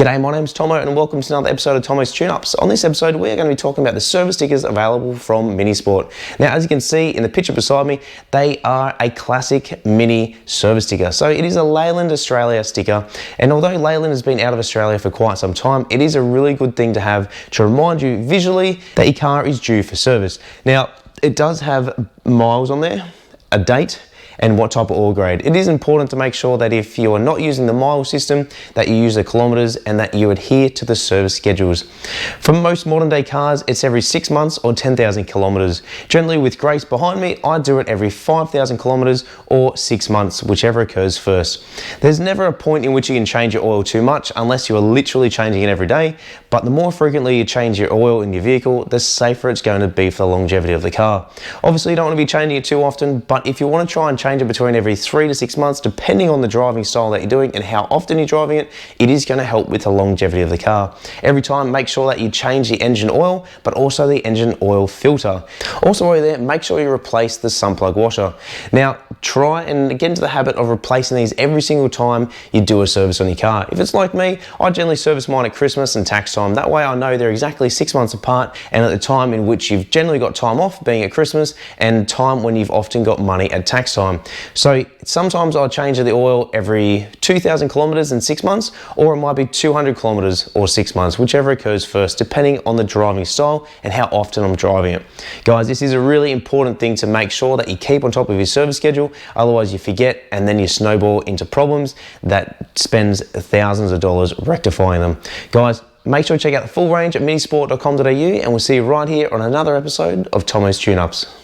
G'day, my name's Tomo and welcome to another episode of Tomo's Tune-Ups. On this episode, we're going to be talking about the service stickers available from Minisport. Now, as you can see in the picture beside me, they are a classic Mini service sticker. So it is a Leyland Australia sticker, and although Leyland has been out of Australia for quite some time, it is a really good thing to have to remind you visually that your car is due for service. Now, it does have miles on there, a date, and what type of oil grade. It is important to make sure that if you are not using the mile system, that you use the kilometers and that you adhere to the service schedules. For most modern day cars, it's every 6 months or 10,000 kilometers. Generally with Grace behind me, I do it every 5,000 kilometers or 6 months, whichever occurs first. There's never a point in which you can change your oil too much unless you are literally changing it every day, but the more frequently you change your oil in your vehicle, the safer it's going to be for the longevity of the car. Obviously you don't want to be changing it too often, but if you want to try and change it between every 3 to 6 months, depending on the driving style that you're doing and how often you're driving it, it is going to help with the longevity of the car. Every time, make sure that you change the engine oil, but also the engine oil filter. Also while you're there, make sure you replace the sun plug washer. Now, try and get into the habit of replacing these every single time you do a service on your car. If it's like me, I generally service mine at Christmas and tax time. That way I know they're exactly 6 months apart, and at the time in which you've generally got time off, being at Christmas, and time when you've often got money at tax time. So sometimes I'll change the oil every 2,000 kilometers in 6 months, or it might be 200 kilometers or 6 months, whichever occurs first, depending on the driving style and how often I'm driving it. Guys, this is a really important thing to make sure that you keep on top of your service schedule, otherwise you forget and then you snowball into problems that spends thousands of dollars rectifying them. Guys, make sure to check out the full range at minisport.com.au, and we'll see you right here on another episode of Tomo's Tune-Ups.